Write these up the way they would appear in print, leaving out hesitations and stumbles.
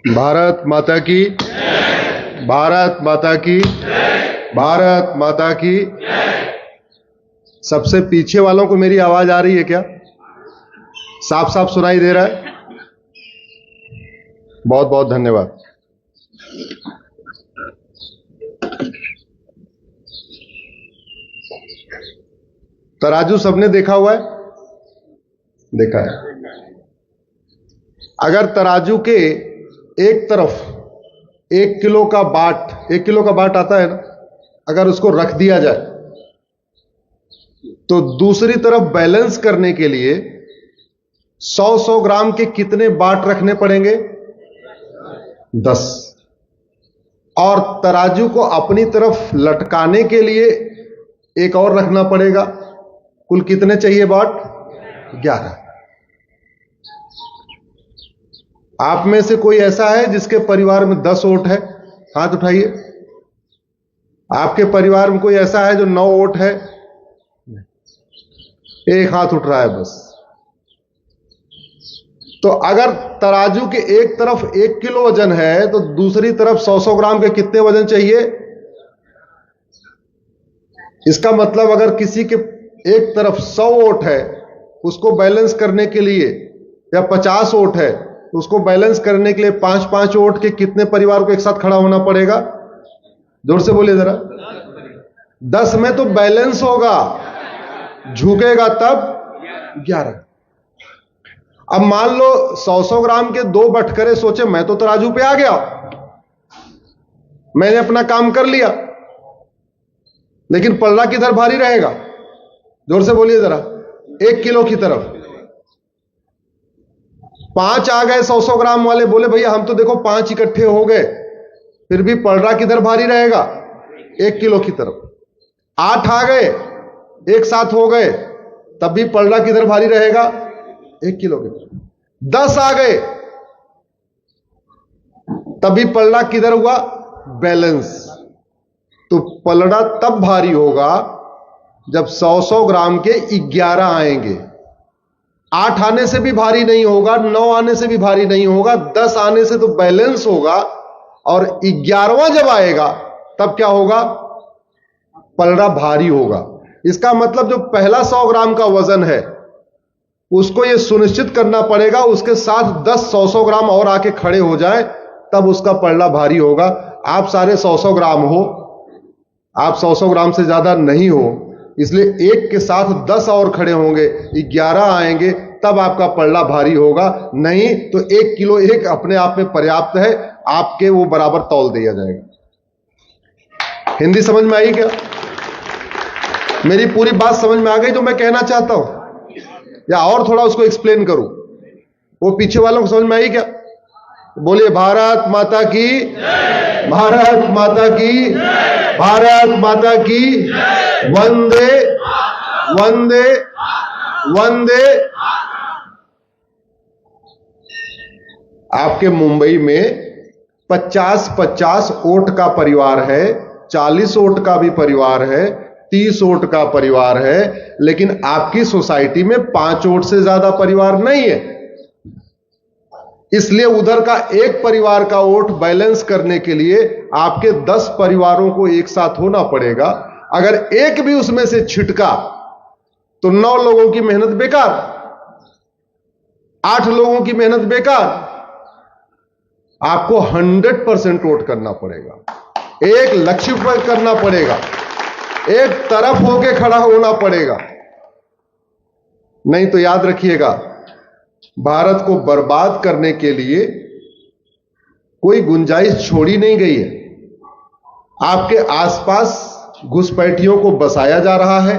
भारत माता की, भारत माता की, भारत माता की। सबसे पीछे वालों को मेरी आवाज आ रही है क्या? साफ साफ सुनाई दे रहा है? बहुत बहुत धन्यवाद। तराजू सबने देखा हुआ है? देखा है। अगर तराजू के एक तरफ 1 किलो का बाट आता है ना, अगर उसको रख दिया जाए तो दूसरी तरफ बैलेंस करने के लिए 100 ग्राम के कितने बाट रखने पड़ेंगे? 10। और तराजू को अपनी तरफ लटकाने के लिए एक और रखना पड़ेगा। कुल कितने चाहिए बाट? 11। आप में से कोई ऐसा है जिसके परिवार में 10 ओट है? हाथ उठाइए। आपके परिवार में कोई ऐसा है जो 9 ओट है? एक हाथ उठ रहा है बस। तो अगर तराजू के एक तरफ 1 किलो वजन है तो दूसरी तरफ 100 ग्राम के कितने वजन चाहिए? इसका मतलब अगर किसी के एक तरफ 100 ओट है, उसको बैलेंस करने के लिए, या 50 ओट है, उसको बैलेंस करने के लिए 5-5 ओट के कितने परिवार को एक साथ खड़ा होना पड़ेगा? जोर से बोलिए जरा। 10 में तो बैलेंस होगा, झुकेगा तब 11। अब मान लो 100 ग्राम के 2 बटखरे, सोचे मैं तो तराजू पे आ गया, मैंने अपना काम कर लिया, लेकिन पलड़ा किधर भारी रहेगा? जोर से बोलिए जरा। 1 किलो की तरफ 5 आ गए 100 ग्राम वाले, बोले भैया हम तो देखो 5 इकट्ठे हो गए, फिर भी पलड़ा किधर भारी रहेगा? 1 किलो की तरफ। 8 आ गए, एक साथ हो गए, तब भी पलड़ा किधर भारी रहेगा? 1 किलो की तरफ। 10 आ गए, तभी पलड़ा किधर हुआ? बैलेंस। तो पलड़ा तब भारी होगा जब 100 ग्राम के 11 आएंगे। 8 आने से भी भारी नहीं होगा, 9 आने से भी भारी नहीं होगा, 10 आने से तो बैलेंस होगा, और 11वां जब आएगा तब क्या होगा? पलड़ा भारी होगा। इसका मतलब जो पहला 100 ग्राम का वजन है उसको यह सुनिश्चित करना पड़ेगा उसके साथ 10 100 ग्राम और आके खड़े हो जाए, तब उसका पलड़ा भारी होगा। आप सारे 100 ग्राम हो, आप 100 ग्राम से ज्यादा नहीं हो, इसलिए एक के साथ 10 और खड़े होंगे, 11 आएंगे, तब आपका पलड़ा भारी होगा। नहीं तो 1 किलो एक अपने आप में पर्याप्त है, आपके वो बराबर तौल दिया जाएगा। हिंदी समझ में आई क्या? मेरी पूरी बात समझ में आ गई जो मैं कहना चाहता हूं, या और थोड़ा उसको एक्सप्लेन करूं? वो पीछे वालों को समझ में आई क्या? बोलिए भारत माता की, भारत माता की, भारत माता की। वंदे वंदे वंदे। आपके मुंबई में 50-50 ओट का परिवार है, 40 ओट का भी परिवार है, 30 ओट का परिवार है, लेकिन आपकी सोसाइटी में 5 ओट से ज्यादा परिवार नहीं है। इसलिए उधर का एक परिवार का वोट बैलेंस करने के लिए आपके 10 परिवारों को एक साथ होना पड़ेगा। अगर एक भी उसमें से छिटका तो 9 लोगों की मेहनत बेकार, 8 लोगों की मेहनत बेकार। आपको 100% वोट करना पड़ेगा, एक लक्ष्य पर करना पड़ेगा, एक तरफ होके खड़ा होना पड़ेगा। नहीं तो याद रखिएगा, भारत को बर्बाद करने के लिए कोई गुंजाइश छोड़ी नहीं गई है। आपके आसपास घुसपैठियों को बसाया जा रहा है,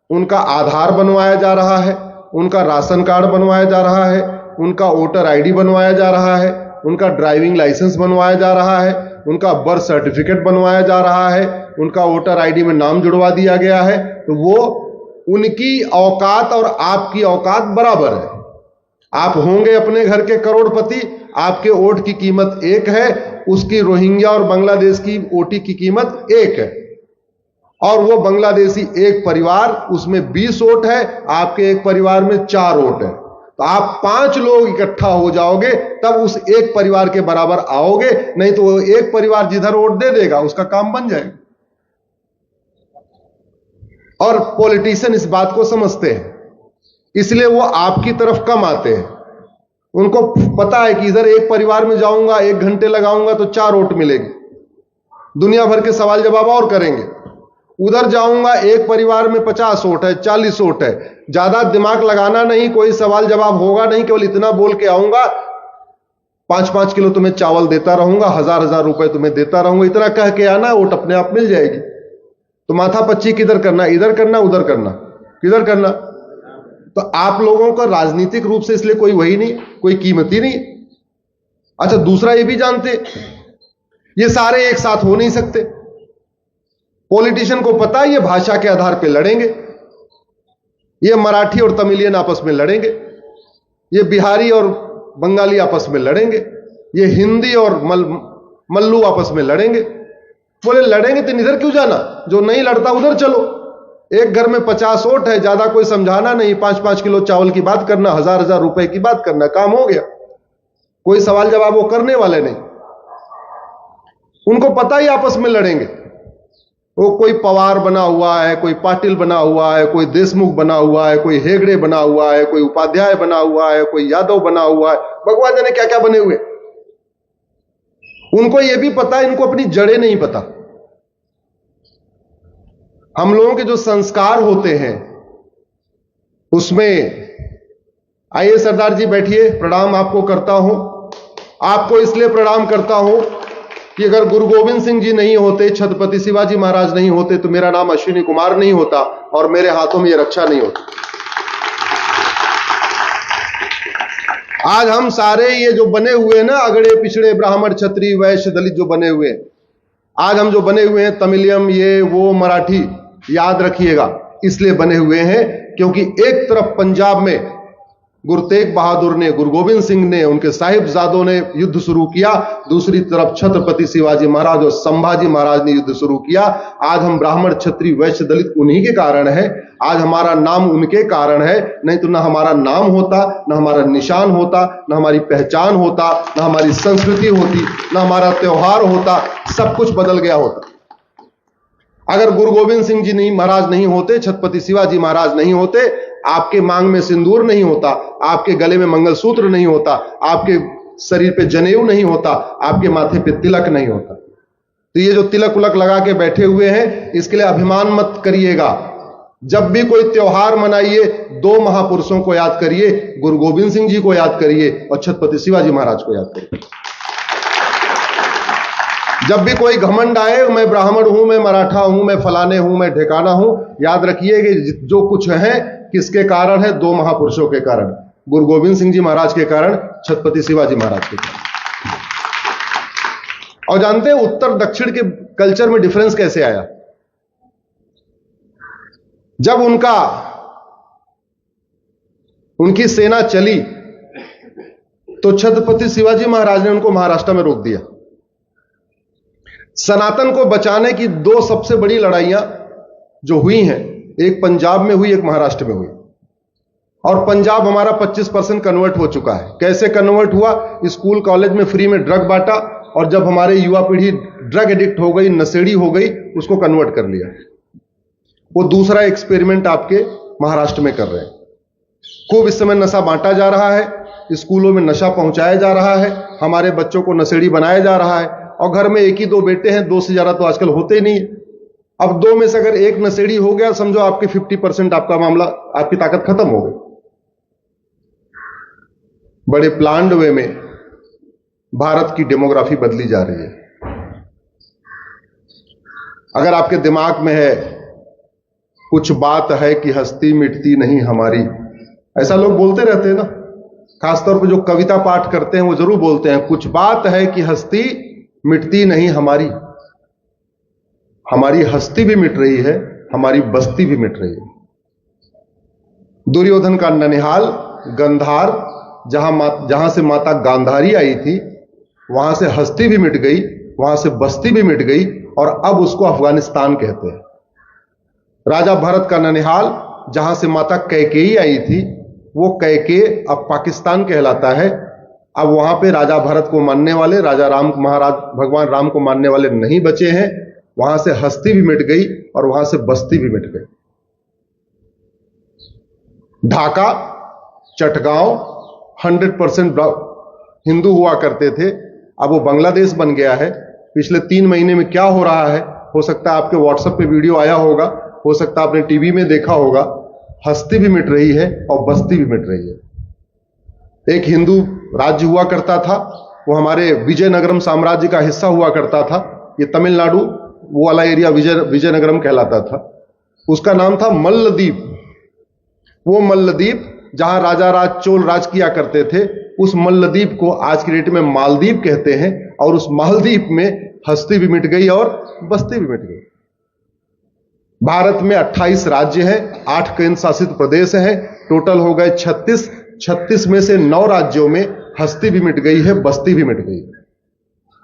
उनका आधार बनवाया जा रहा है, उनका राशन कार्ड बनवाया जा रहा है, उनका वोटर आईडी बनवाया जा रहा है, उनका ड्राइविंग लाइसेंस बनवाया जा रहा है, उनका बर्थ सर्टिफिकेट बनवाया जा रहा है, उनका वोटर आईडी में नाम जुड़वा दिया गया है। तो वो उनकी औकात और आपकी औकात बराबर है। आप होंगे अपने घर के करोड़पति, आपके वोट की कीमत एक है, उसकी रोहिंग्या और बांग्लादेश की वोटी की कीमत एक है, और वो बांग्लादेशी एक परिवार, उसमें 20 वोट है, आपके एक परिवार में 4 वोट है। तो आप 5 लोग इकट्ठा हो जाओगे तब उस एक परिवार के बराबर आओगे, नहीं तो वो एक परिवार जिधर वोट दे देगा उसका काम बन जाएगा। और पॉलिटिशियन इस बात को समझते हैं, इसलिए वो आपकी तरफ कम आते हैं। उनको पता है कि इधर एक परिवार में जाऊंगा, 1 घंटे लगाऊंगा तो 4 वोट मिलेगी, दुनिया भर के सवाल जवाब और करेंगे। उधर जाऊंगा, एक परिवार में 50 वोट है, 40 वोट है, ज्यादा दिमाग लगाना नहीं, कोई सवाल जवाब होगा नहीं, केवल इतना बोल के आऊंगा, 5-5 किलो तुम्हें चावल देता रहूंगा, 1000-1000 रुपए तुम्हें देता रहूंगा, इतना कह के आना, वोट अपने आप मिल जाएगी। तो माथा पच्ची किधर करना, इधर करना उधर करना, किधर करना? तो आप लोगों का राजनीतिक रूप से इसलिए कोई वही नहीं, कोई कीमत ही नहीं। अच्छा, दूसरा ये भी जानते, ये सारे एक साथ हो नहीं सकते। पॉलिटिशियन को पता है ये भाषा के आधार पे लड़ेंगे, ये मराठी और तमिलियन आपस में लड़ेंगे, ये बिहारी और बंगाली आपस में लड़ेंगे, ये हिंदी और मल्लू आपस में लड़ेंगे। बोले लड़ेंगे तो इधर क्यों जाना, जो नहीं लड़ता उधर चलो। एक घर में 50 वोट है, ज्यादा कोई समझाना नहीं, 5-5 किलो चावल की बात करना, 1000-1000 रुपए की बात करना, काम हो गया। कोई सवाल जवाब वो करने वाले नहीं, उनको पता ही आपस में लड़ेंगे। वो कोई पवार बना हुआ है, कोई पाटिल बना हुआ है, कोई देशमुख बना हुआ है, कोई हेगड़े बना हुआ है, कोई उपाध्याय बना हुआ है, कोई यादव बना हुआ है, भगवान जाने क्या क्या बने हुए। उनको यह भी पता है, इनको अपनी जड़ें नहीं पता। हम लोगों के जो संस्कार होते हैं उसमें, आइए सरदार जी बैठिए, प्रणाम आपको करता हूं। आपको इसलिए प्रणाम करता हूं कि अगर गुरु गोविंद सिंह जी नहीं होते, छत्रपति शिवाजी महाराज नहीं होते, तो मेरा नाम अश्विनी कुमार नहीं होता और मेरे हाथों में यह रक्षा नहीं होती। आज हम सारे ये जो बने हुए हैं ना, अगड़े पिछड़े ब्राह्मण क्षत्रिय वैश्य दलित जो बने हुए हैं, आज हम जो बने हुए हैं, तमिलियम ये वो मराठी, याद रखिएगा इसलिए बने हुए हैं क्योंकि एक तरफ पंजाब में गुरु तेग बहादुर ने, गुरु गोविंद सिंह ने, उनके साहिबजादों ने युद्ध शुरू किया, दूसरी तरफ छत्रपति शिवाजी महाराज और संभाजी महाराज ने युद्ध शुरू किया। आज हम ब्राह्मण क्षत्रिय वैश्य दलित उन्हीं के कारण है, आज हमारा नाम उनके कारण है, नहीं तो ना हमारा नाम होता, ना हमारा निशान होता, ना हमारी पहचान होता, ना हमारी संस्कृति होती, ना हमारा त्योहार होता, सब कुछ बदल गया होता। अगर गुरु गोविंद सिंह जी नहीं महाराज नहीं होते, छत्रपति शिवाजी महाराज नहीं होते, आपके मांग में सिंदूर नहीं होता, आपके गले में मंगलसूत्र नहीं होता, आपके शरीर पे जनेऊ नहीं होता, आपके माथे पे तिलक नहीं होता। तो ये जो तिलक उलक लगा के बैठे हुए हैं, इसके लिए अभिमान मत करिएगा। जब भी कोई त्योहार मनाइए, 2 महापुरुषों को याद करिए, गुरु गोविंद सिंह जी को याद करिए और छत्रपति शिवाजी महाराज को याद करिए। जब भी कोई घमंड आए, मैं ब्राह्मण हूं, मैं मराठा हूं, मैं फलाने हूं, मैं ठिकाना हूं, याद रखिए कि जो कुछ है किसके कारण है, 2 महापुरुषों के कारण, गुरु गोविंद सिंह जी महाराज के कारण, छत्रपति शिवाजी महाराज के कारण। और जानते हैं उत्तर दक्षिण के कल्चर में डिफरेंस कैसे आया? जब उनकी सेना चली तो छत्रपति शिवाजी महाराज ने उनको महाराष्ट्र में रोक दिया। सनातन को बचाने की 2 सबसे बड़ी लड़ाइयां जो हुई हैं, एक पंजाब में हुई, एक महाराष्ट्र में हुई। और पंजाब हमारा 25% कन्वर्ट हो चुका है। कैसे कन्वर्ट हुआ? स्कूल कॉलेज में फ्री में ड्रग बांटा, और जब हमारे युवा पीढ़ी ड्रग एडिक्ट हो गई, नशेड़ी हो गई, उसको कन्वर्ट कर लिया। वो दूसरा एक्सपेरिमेंट आपके महाराष्ट्र में कर रहे हैं। खूब इस समय नशा बांटा जा रहा है, स्कूलों में नशा पहुंचाया जा रहा है, हमारे बच्चों को नशेड़ी बनाया जा रहा है। और घर में 1 ही 2 बेटे हैं, 2 से ज्यादा तो आजकल होते ही नहीं है। अब 2 में से अगर 1 नशेड़ी हो गया, समझो आपके 50% आपका मामला, आपकी ताकत खत्म हो गई। बड़े प्लान्ड वे में भारत की डेमोग्राफी बदली जा रही है। अगर आपके दिमाग में है कुछ बात है कि हस्ती मिटती नहीं हमारी, ऐसा लोग बोलते रहते हैं ना, खासतौर पर जो कविता पाठ करते हैं वो जरूर बोलते हैं, कुछ बात है कि हस्ती मिटती नहीं हमारी। हमारी हस्ती भी मिट रही है, हमारी बस्ती भी मिट रही है। दुर्योधन का ननिहाल गंधार, जहां से माता गांधारी आई थी, वहां से हस्ती भी मिट गई, वहां से बस्ती भी मिट गई, और अब उसको अफगानिस्तान कहते हैं। राजा भरत का ननिहाल, जहां से माता कैकेयी आई थी, वो कैके अब पाकिस्तान कहलाता है। अब वहां पे राजा भरत को मानने वाले, राजा राम महाराज भगवान राम को मानने वाले नहीं बचे हैं। वहां से हस्ती भी मिट गई और वहां से बस्ती भी मिट गई। ढाका, चटगांव 100% हिंदू हुआ करते थे, अब वो बांग्लादेश बन गया है। पिछले 3 महीने में क्या हो रहा है, हो सकता है आपके व्हाट्सएप पे वीडियो आया होगा, हो सकता है आपने टीवी में देखा होगा। हस्ती भी मिट रही है और बस्ती भी मिट रही है। एक हिंदू राज्य हुआ करता था, वो हमारे विजयनगरम साम्राज्य का हिस्सा हुआ करता था। ये तमिलनाडु वो वाला एरिया विजयनगरम कहलाता था। उसका नाम था मल्लदीप। वो मल्लदीप जहां राजा राज चोल राज किया करते थे, उस मल्लदीप को आज की डेट में मालदीव कहते हैं। और उस मालदीप में हस्ती भी मिट गई और बस्ती भी मिट गई। भारत में 28 राज्य हैं, 8 केंद्र शासित प्रदेश हैं, टोटल हो गए 36। 36 में से 9 राज्यों में हस्ती भी मिट गई है, बस्ती भी मिट गई।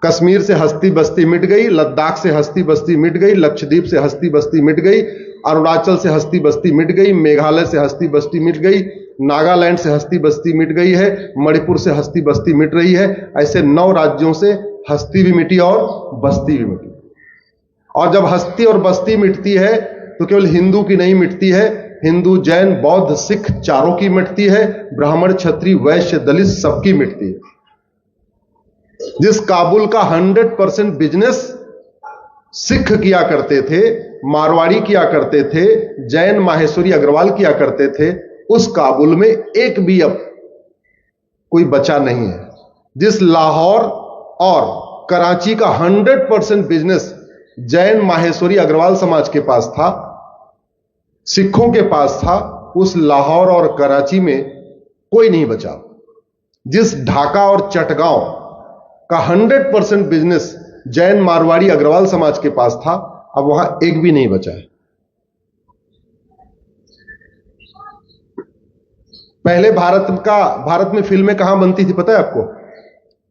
कश्मीर से हस्ती बस्ती मिट गई, लद्दाख से हस्ती बस्ती मिट गई, लक्षद्वीप से हस्ती बस्ती मिट गई, अरुणाचल से हस्ती बस्ती मिट गई, मेघालय से हस्ती बस्ती मिट गई, नागालैंड से हस्ती बस्ती मिट गई है, मणिपुर से हस्ती बस्ती मिट रही है। ऐसे 9 राज्यों से हस्ती भी मिटी और बस्ती भी मिटी। और जब हस्ती और बस्ती मिटती है तो केवल हिंदू की नहीं मिटती है, हिंदू, जैन, बौद्ध, सिख चारों की मिटती है, ब्राह्मण, क्षत्रिय, वैश्य, दलित सबकी मिटती है। जिस काबुल का 100% बिजनेस सिख किया करते थे, मारवाड़ी किया करते थे, जैन माहेश्वरी अग्रवाल किया करते थे, उस काबुल में एक भी अब कोई बचा नहीं है। जिस लाहौर और कराची का 100% बिजनेस जैन माहेश्वरी अग्रवाल समाज के पास था, सिखों के पास था, उस लाहौर और कराची में कोई नहीं बचा। जिस ढाका और चटगांव का 100% बिजनेस जैन मारवाड़ी अग्रवाल समाज के पास था, अब वहां एक भी नहीं बचा है। पहले भारत में फिल्में कहां बनती थी पता है आपको?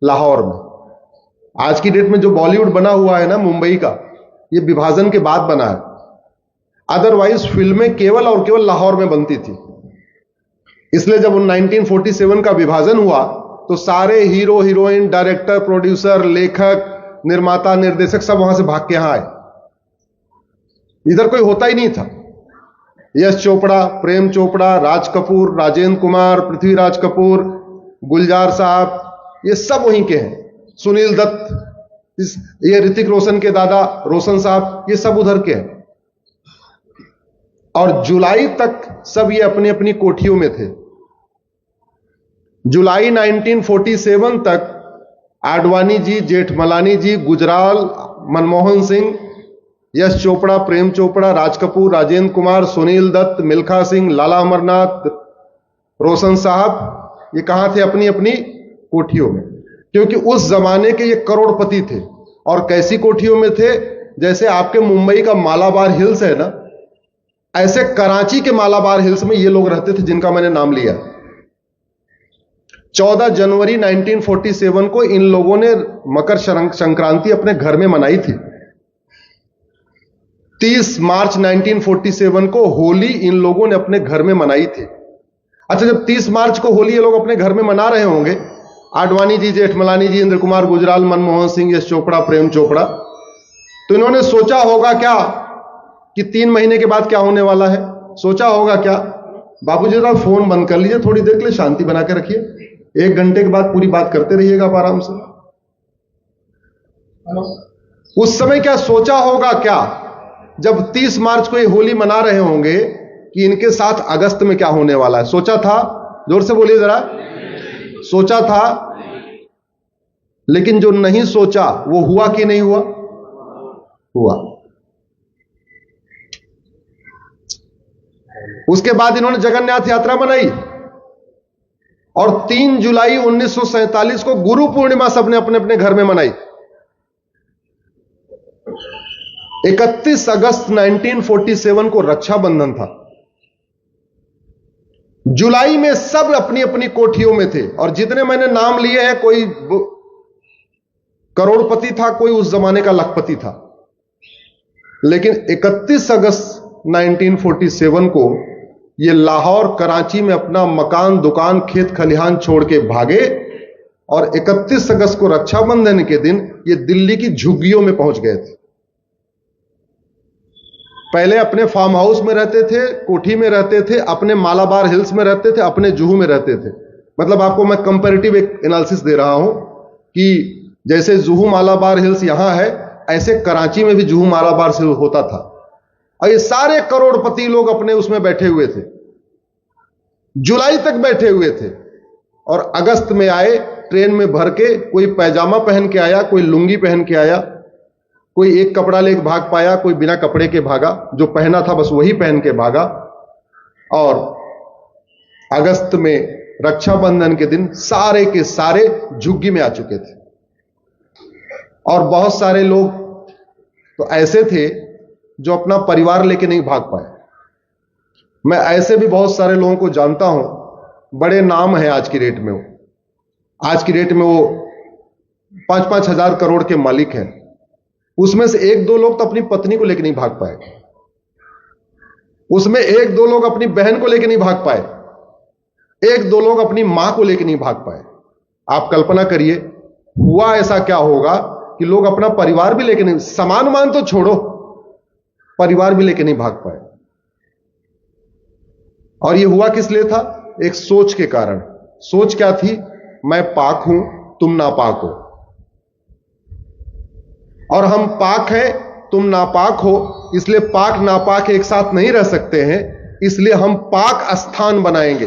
लाहौर में। आज की डेट में जो बॉलीवुड बना हुआ है ना मुंबई का, ये विभाजन के बाद बना है। अदरवाइज फिल्में केवल और केवल लाहौर में बनती थी। इसलिए जब 1947 का विभाजन हुआ तो सारे हीरो हीरोइन, डायरेक्टर, प्रोड्यूसर, लेखक, निर्माता, निर्देशक सब वहां से भाग के यहां आए। इधर कोई होता ही नहीं था। यश चोपड़ा, प्रेम चोपड़ा, राज कपूर, राजेंद्र कुमार, पृथ्वीराज कपूर, गुलजार साहब, ये सब वहीं के हैं। सुनील दत्त, ये ऋतिक रोशन के दादा रोशन साहब, ये सब उधर के हैं। और जुलाई तक सब ये अपनी अपनी कोठियों में थे। जुलाई 1947 तक आडवाणी जी, जेठमलानी जी, गुजराल, मनमोहन सिंह, यश चोपड़ा, प्रेम चोपड़ा, राज कपूर, राजेंद्र कुमार, सुनील दत्त, मिल्खा सिंह, लाला अमरनाथ, रोशन साहब, ये कहां थे? अपनी अपनी कोठियों में। क्योंकि उस जमाने के ये करोड़पति थे। और कैसी कोठियों में थे? जैसे आपके मुंबई का मालाबार हिल्स है ना, ऐसे कराची के मालाबार हिल्स में ये लोग रहते थे जिनका मैंने नाम लिया। 14 जनवरी 1947 को इन लोगों ने मकर संक्रांति अपने घर में मनाई थी। 30 मार्च 1947 को होली इन लोगों ने अपने घर में मनाई थी। अच्छा, जब 30 मार्च को होली ये लोग अपने घर में मना रहे होंगे, आडवाणी जी, जेठमलानी जी, इंद्र कुमार गुजराल, मनमोहन सिंह, यश चोपड़ा, प्रेम चोपड़ा, तो इन्होंने सोचा होगा क्या कि 3 महीने के बाद क्या होने वाला है? सोचा होगा क्या? बाबूजी जरा फोन बंद कर लीजिए, थोड़ी देर के लिए शांति बना के रखिए, 1 घंटे के बाद पूरी बात करते रहिएगा आप आराम से। उस समय क्या सोचा होगा क्या, जब 30 मार्च को ये होली मना रहे होंगे, कि इनके साथ अगस्त में क्या होने वाला है? सोचा था? जोर से बोलिए जरा। सोचा था? लेकिन जो नहीं सोचा वो हुआ कि नहीं हुआ? हुआ। उसके बाद इन्होंने जगन्नाथ यात्रा बनाई और 3 जुलाई 1947 को गुरु पूर्णिमा सबने अपने अपने घर में मनाई। 31 अगस्त 1947 को रक्षाबंधन था। जुलाई में सब अपनी अपनी कोठियों में थे। और जितने मैंने नाम लिए हैं, कोई करोड़पति था, कोई उस जमाने का लखपति था। लेकिन 31 अगस्त 1947 को ये लाहौर कराची में अपना मकान दुकान खेत खलिहान छोड़ के भागे और 31 अगस्त को रक्षाबंधन के दिन ये दिल्ली की झुग्गियों में पहुंच गए थे। पहले अपने फार्म हाउस में रहते थे, कोठी में रहते थे, अपने मालाबार हिल्स में रहते थे, अपने जुहू में रहते थे। मतलब आपको मैं कंपैरेटिव एक एनालिसिस दे रहा हूं कि जैसे जुहू मालाबार हिल्स यहां है, ऐसे कराची में भी जुहू मालाबार हिल्स होता था। और ये सारे करोड़पति लोग अपने उसमें बैठे हुए थे, जुलाई तक बैठे हुए थे। और अगस्त में आए ट्रेन में भर के, कोई पैजामा पहन के आया, कोई लुंगी पहन के आया, कोई एक कपड़ा लेके भाग पाया, कोई बिना कपड़े के भागा, जो पहना था बस वही पहन के भागा। और अगस्त में रक्षाबंधन के दिन सारे के सारे झुग्गी में आ चुके थे। और बहुत सारे लोग तो ऐसे थे जो अपना परिवार लेके नहीं भाग पाए। मैं ऐसे भी बहुत सारे लोगों को जानता हूं, बड़े नाम है आज की डेट में। वो आज की डेट में वो 5-5 हजार करोड़ के मालिक हैं। उसमें से 1-2 लोग तो अपनी पत्नी को लेकर नहीं भाग पाए, उसमें 1-2 लोग अपनी बहन को लेकर नहीं भाग पाए, 1-2 लोग अपनी मां को लेकर नहीं भाग पाए। आप कल्पना करिए हुआ ऐसा क्या होगा कि लोग अपना परिवार भी लेकर नहीं, सामान मान तो छोड़ो, परिवार भी लेकर नहीं भाग पाए। और यह हुआ किस लिए था? एक सोच के कारण। सोच क्या थी? मैं पाक हूं, तुम नापाक हो, और हम पाक हैं, तुम नापाक हो, इसलिए पाक नापाक एक साथ नहीं रह सकते हैं, इसलिए हम पाक स्थान बनाएंगे।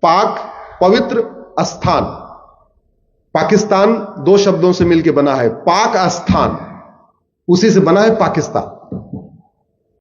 पाक पवित्र स्थान, पाकिस्तान 2 शब्दों से मिलकर बना है, पाक स्थान, उसी से बना है पाकिस्तान।